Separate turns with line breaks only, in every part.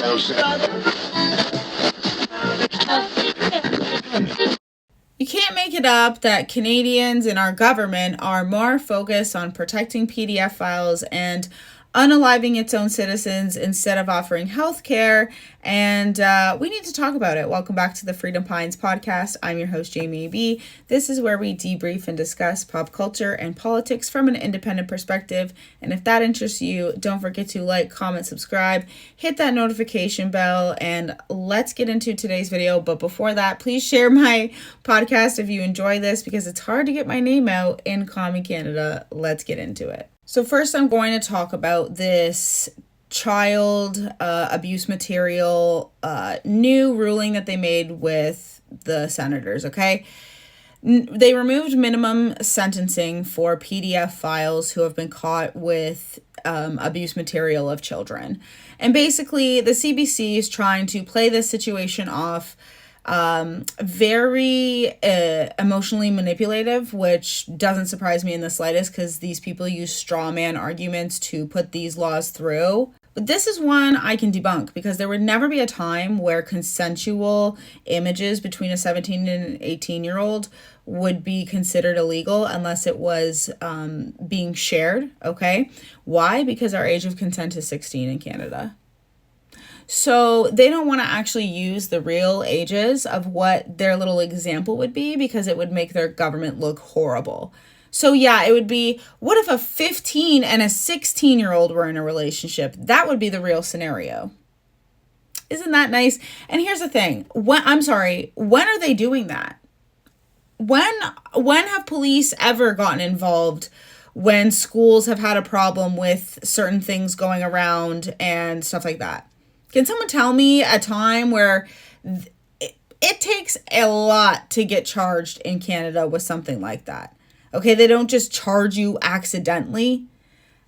You can't make it up that Canadians in our government are more focused on protecting PDF files and unaliving its own citizens instead of offering health care. And we need to talk about it. Welcome back to the Freedom Pines podcast. I'm your host, Jamie B. This is where we debrief and discuss pop culture and politics from an independent perspective. And if that interests you, don't forget to like, comment, subscribe, hit that notification bell, and let's get into today's video. But before that, please share my podcast if you enjoy this, because it's hard to get my name out in Commie Canada. Let's get into it. So first, I'm going to talk about this child abuse material new ruling that they made with the senators, okay? They removed minimum sentencing for PDF files who have been caught with abuse material of children. And basically, the CBC is trying to play this situation off very emotionally manipulative, which doesn't surprise me in the slightest, because these people use straw man arguments to put these laws through. But this is one I can debunk, because there would never be a time where consensual images between a 17 and an 18-year-old would be considered illegal unless it was being shared, okay? Why? Because our age of consent is 16 in Canada. So they don't want to actually use the real ages of what their little example would be, because it would make their government look horrible. So yeah, it would be, what if a 15 and a 16-year-old were in a relationship? That would be the real scenario. Isn't that nice? And here's the thing. When are they doing that? When have police ever gotten involved when schools have had a problem with certain things going around and stuff like that? Can someone tell me a time where it takes a lot to get charged in Canada with something like that? Okay, they don't just charge you accidentally,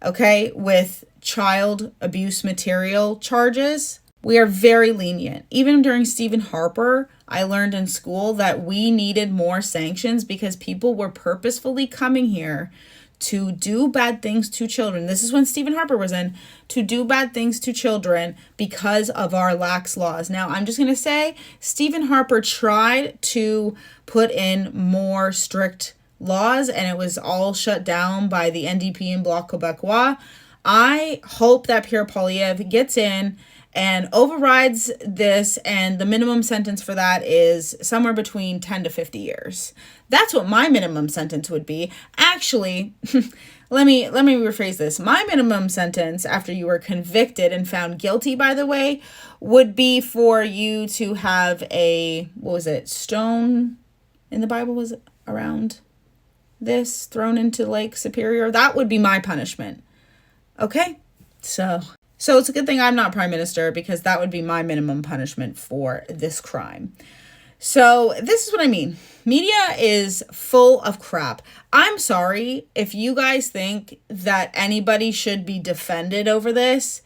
okay, with child abuse material charges. We are very lenient. Even during Stephen Harper, I learned in school that we needed more sanctions because people were purposefully coming here to do bad things to children. This is when Stephen Harper was in, to do bad things to children because of our lax laws. Now, I'm just going to say, Stephen Harper tried to put in more strict laws, and it was all shut down by the NDP and Bloc Québécois. I hope that PierrePoilievre gets in and overrides this, and the minimum sentence for that is somewhere between 10 to 50 years. That's what my minimum sentence would be. Actually, let me rephrase this. My minimum sentence, after you were convicted and found guilty, by the way, would be for you to have a, stone in the Bible was around this, thrown into Lake Superior. That would be my punishment. Okay? So it's a good thing I'm not prime minister, because that would be my minimum punishment for this crime. So this is what I mean. Media is full of crap. I'm sorry if you guys think that anybody should be defended over this.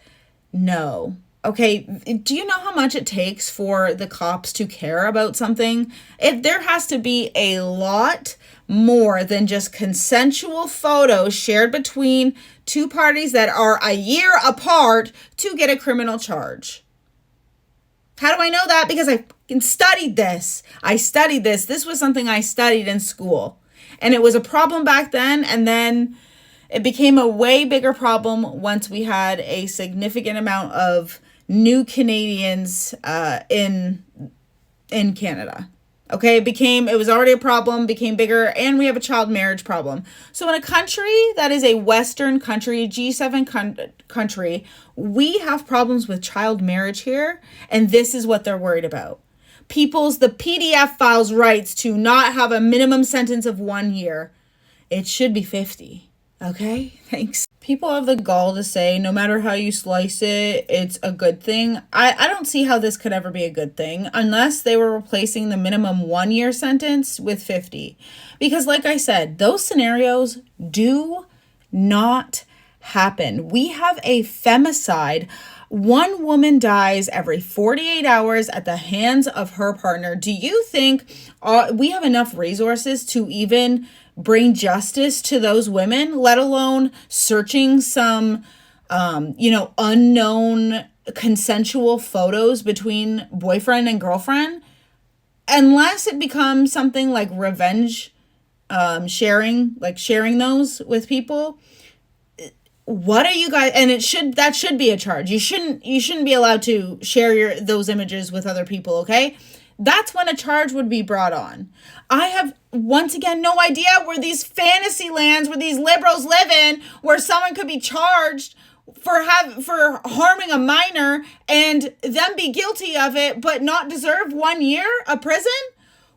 No. Okay, do you know how much it takes for the cops to care about something? There has to be a lot more than just consensual photos shared between two parties that are a year apart to get a criminal charge. How do I know that? Because I studied this. This was something I studied in school. And it was a problem back then, and then it became a way bigger problem once we had a significant amount of new Canadians in Canada. Okay, it was already a problem, became bigger, and we have a child marriage problem. So in a country that is a Western country, G7 country, we have problems with child marriage here, and this is what they're worried about. The PDF files rights to not have a minimum sentence of 1 year. It should be 50. Okay, thanks. People have the gall to say, no matter how you slice it, it's a good thing. I don't see how this could ever be a good thing unless they were replacing the minimum 1 year sentence with 50. Because like I said, those scenarios do not happen. We have a femicide. One woman dies every 48 hours at the hands of her partner. Do you think we have enough resources to even bring justice to those women, let alone searching some, unknown consensual photos between boyfriend and girlfriend, unless it becomes something like revenge sharing, like sharing those with people. What are you guys, and that should be a charge. You shouldn't be allowed to share those images with other people, okay? That's when a charge would be brought on. I have, once again, no idea where these fantasy lands, where these liberals live in, where someone could be charged for harming a minor and them be guilty of it but not deserve 1 year of prison.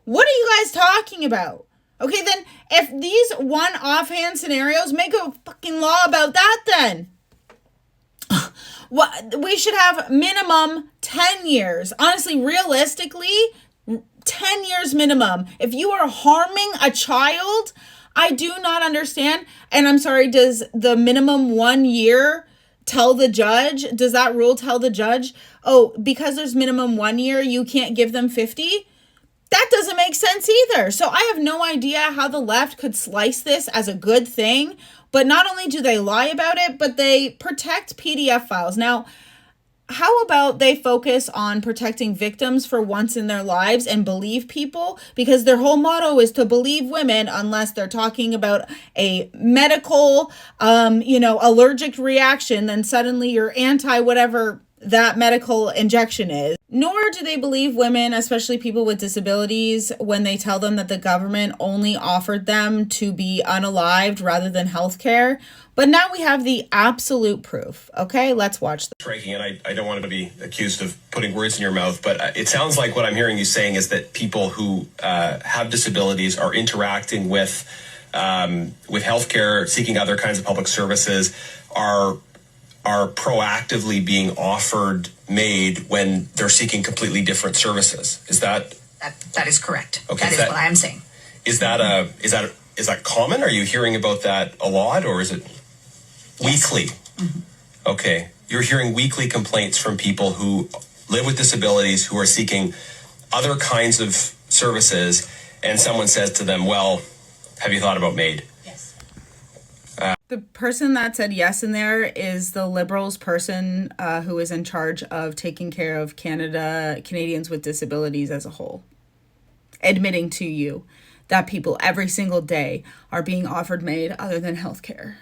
What are you guys talking about? Okay, then if these one offhand scenarios, make a fucking law about that then. What, we should have minimum 10 years. Honestly, realistically, 10 years minimum. If you are harming a child, I do not understand. And I'm sorry, does the minimum 1 year tell the judge? Does that rule tell the judge, oh, because there's minimum 1 year, you can't give them 50? That doesn't make sense either. So I have no idea how the left could slice this as a good thing. But not only do they lie about it, but they protect PDF files. Now, how about they focus on protecting victims for once in their lives and believe people? Because their whole motto is to believe women unless they're talking about a medical, allergic reaction. Then suddenly you're anti whatever that medical injection is. Nor do they believe women, especially people with disabilities, when they tell them that the government only offered them to be unalived rather than healthcare. But now we have the absolute proof. Okay, let's watch this.
Striking, and I don't want to be accused of putting words in your mouth, but it sounds like what I'm hearing you saying is that people who have disabilities are interacting with healthcare, seeking other kinds of public services, are proactively being offered MAID when they're seeking completely different services. Is that
is correct?
Okay,
that is what I am saying.
Is that common? Are you hearing about that a lot, or is it weekly? Mm-hmm. Okay, you're hearing weekly complaints from people who live with disabilities who are seeking other kinds of services, and someone says to them, "Well, have you thought about MAID?"
The person that said yes in there is the Liberals person who is in charge of taking care of Canadians with disabilities as a whole. Admitting to you that people every single day are being offered MAID other than healthcare.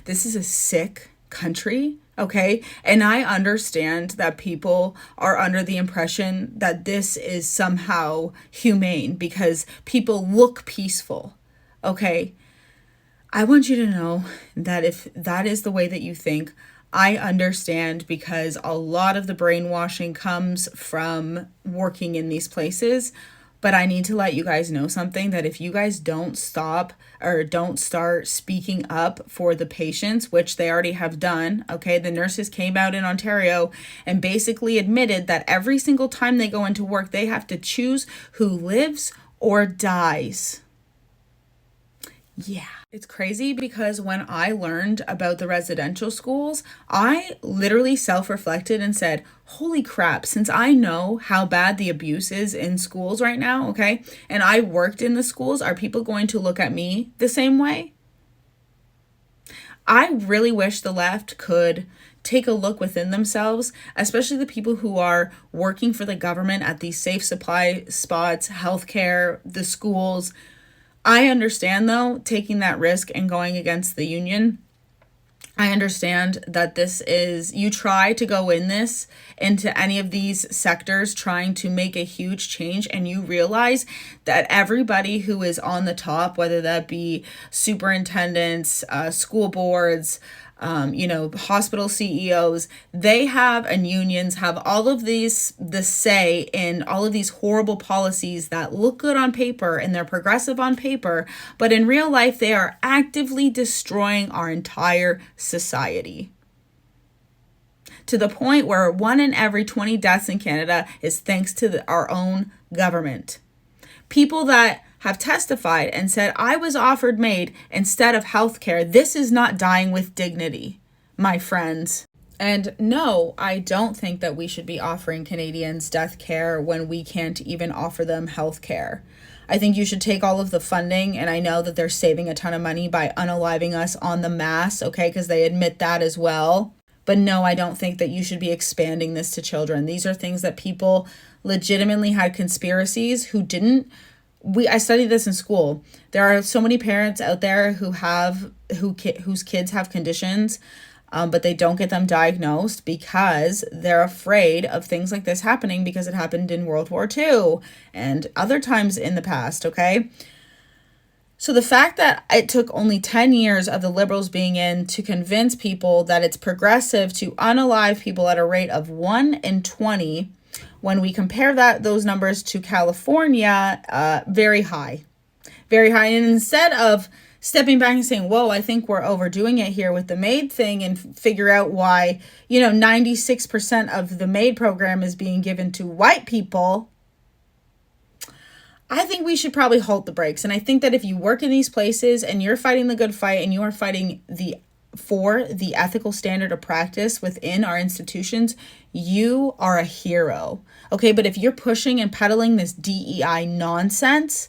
This is a sick country, okay? And I understand that people are under the impression that this is somehow humane because people look peaceful, okay? I want you to know that if that is the way that you think, I understand, because a lot of the brainwashing comes from working in these places. But I need to let you guys know something, that if you guys don't stop or don't start speaking up for the patients, which they already have done, okay, the nurses came out in Ontario and basically admitted that every single time they go into work, they have to choose who lives or dies. Yeah. It's crazy because when I learned about the residential schools, I literally self-reflected and said, holy crap, since I know how bad the abuse is in schools right now, okay, and I worked in the schools, are people going to look at me the same way? I really wish the left could take a look within themselves, especially the people who are working for the government at these safe supply spots, healthcare, the schools. I understand, though, taking that risk and going against the union. I understand that this is, you try to go into any of these sectors trying to make a huge change, and you realize that everybody who is on the top, whether that be superintendents, school boards, hospital CEOs, they have, and unions have all of the say in all of these horrible policies that look good on paper and they're progressive on paper, but in real life, they are actively destroying our entire society. To the point where 1 in every 20 deaths in Canada is thanks to our own government. People that have testified and said, I was offered MAID instead of healthcare. This is not dying with dignity, my friends. And no, I don't think that we should be offering Canadians death care when we can't even offer them healthcare. I think you should take all of the funding, and I know that they're saving a ton of money by unaliving us en masse, okay, because they admit that as well. But no, I don't think that you should be expanding this to children. These are things that people legitimately had conspiracies who didn't. I studied this in school. There are so many parents out there whose kids have conditions, but they don't get them diagnosed because they're afraid of things like this happening, because it happened in World War II and other times in the past, okay? So the fact that it took only 10 years of the Liberals being in to convince people that it's progressive to unalive people at a rate of 1 in 20, when we compare those numbers to California, very high. Very high. And instead of stepping back and saying, whoa, I think we're overdoing it here with the MAID thing, and figure out why, 96% of the MAID program is being given to white people, I think we should probably halt the brakes. And I think that if you work in these places and you're fighting the good fight and you are fighting for the ethical standard of practice within our institutions, you are a hero. Okay, but if you're pushing and peddling this DEI nonsense,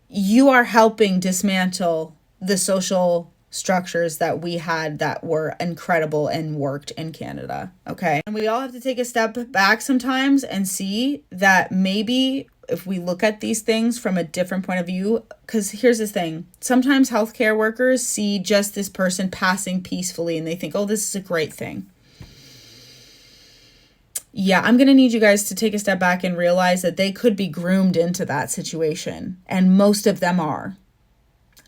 you are helping dismantle the social structures that we had that were incredible and worked in Canada. Okay, and we all have to take a step back sometimes and see that maybe if we look at these things from a different point of view, because here's the thing, sometimes healthcare workers see just this person passing peacefully and they think, oh, this is a great thing. Yeah, I'm going to need you guys to take a step back and realize that they could be groomed into that situation, and most of them are.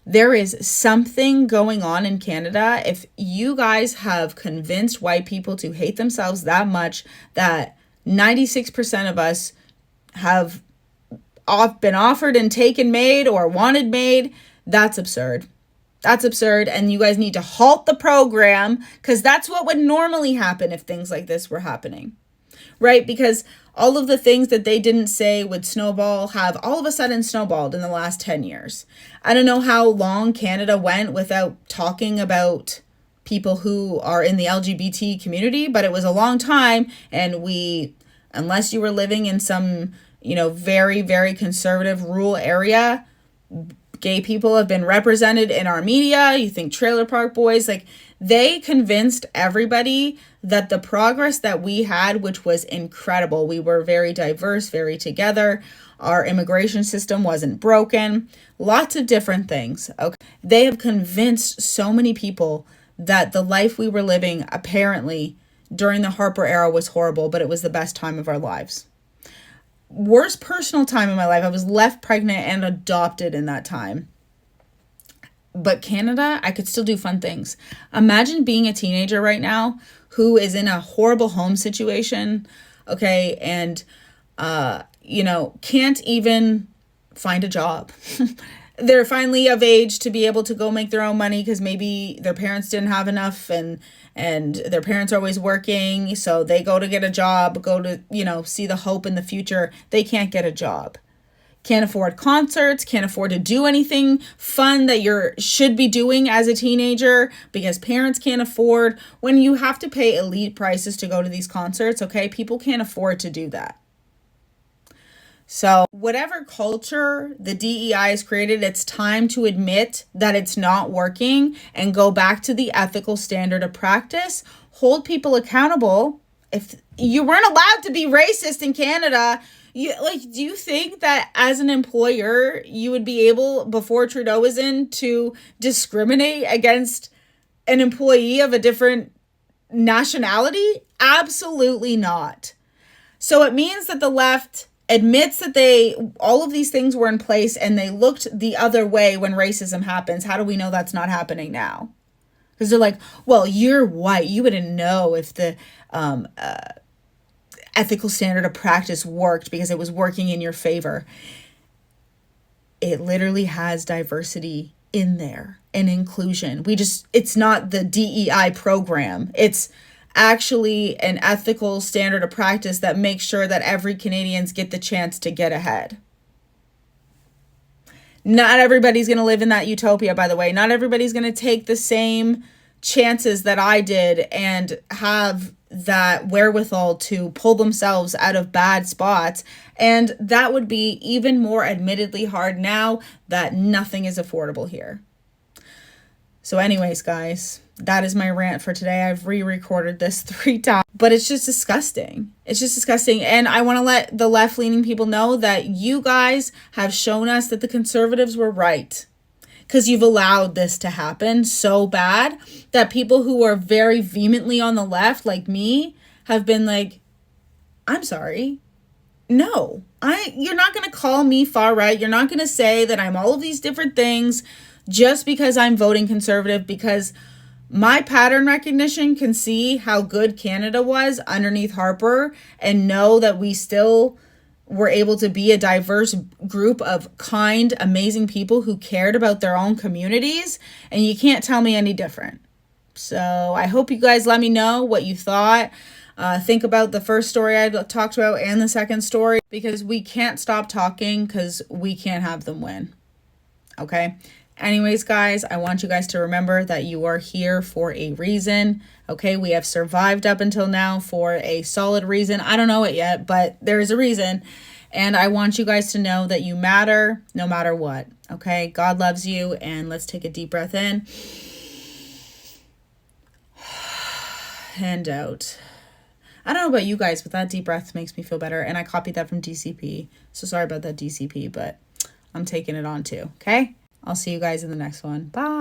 There is something going on in Canada. If you guys have convinced white people to hate themselves that much that 96% of us have been offered and taken MAID or wanted MAID, that's absurd. That's absurd, and you guys need to halt the program, because that's what would normally happen if things like this were happening, right? Because all of the things that they didn't say would snowball have all of a sudden snowballed in the last 10 years. I don't know how long Canada went without talking about people who are in the LGBT community, but it was a long time, and unless you were living in some very, very conservative rural area, gay people have been represented in our media. You think Trailer Park Boys, they convinced everybody that the progress that we had, which was incredible, we were very diverse, very together, our immigration system wasn't broken, lots of different things. Okay, they have convinced so many people that the life we were living apparently during the Harper era was horrible, but it was the best time of our lives. Worst personal time in my life. I was left pregnant and adopted in that time. But Canada, I could still do fun things. Imagine being a teenager right now who is in a horrible home situation, okay, and, can't even find a job. They're finally of age to be able to go make their own money because maybe their parents didn't have enough, and their parents are always working, so they go to get a job, go to, see the hope in the future. They can't get a job. Can't afford concerts, can't afford to do anything fun that should be doing as a teenager because parents can't afford. When you have to pay elite prices to go to these concerts, okay, people can't afford to do that. So whatever culture the DEI has created, it's time to admit that it's not working and go back to the ethical standard of practice. Hold people accountable. If you weren't allowed to be racist in Canada, do you think that as an employer, you would be able, before Trudeau was in, to discriminate against an employee of a different nationality? Absolutely not. So it means that the left admits that all of these things were in place and they looked the other way when racism happens. How do we know that's not happening now? Because they're like, well, you're white. You wouldn't know if the ethical standard of practice worked because it was working in your favor. It literally has diversity in there and inclusion. It's not the DEI program. It's actually an ethical standard of practice that makes sure that every Canadians get the chance to get ahead. Not everybody's going to live in that utopia, by the way. Not everybody's going to take the same chances that I did and have that wherewithal to pull themselves out of bad spots. And that would be even more admittedly hard now that nothing is affordable here. So anyways, guys, that is my rant for today. I've re-recorded this 3 times, but it's just disgusting. It's just disgusting. And I want to let the left-leaning people know that you guys have shown us that the conservatives were right, because you've allowed this to happen so bad that people who are very vehemently on the left, like me, have been like, I'm sorry. No, you're not going to call me far right. You're not going to say that I'm all of these different things just because I'm voting conservative, because my pattern recognition can see how good Canada was underneath Harper and know that we still were able to be a diverse group of kind, amazing people who cared about their own communities. And you can't tell me any different. So I hope you guys let me know what you thought. Think about the first story I talked about and the second story, because we can't stop talking because we can't have them win. Okay? Anyways, guys, I want you guys to remember that you are here for a reason. Okay? We have survived up until now for a solid reason. I don't know it yet, but there is a reason. And I want you guys to know that you matter no matter what. Okay? God loves you. And let's take a deep breath in and out. I don't know about you guys, but that deep breath makes me feel better. And I copied that from DCP. So sorry about that, DCP, but I'm taking it on too. Okay? I'll see you guys in the next one. Bye.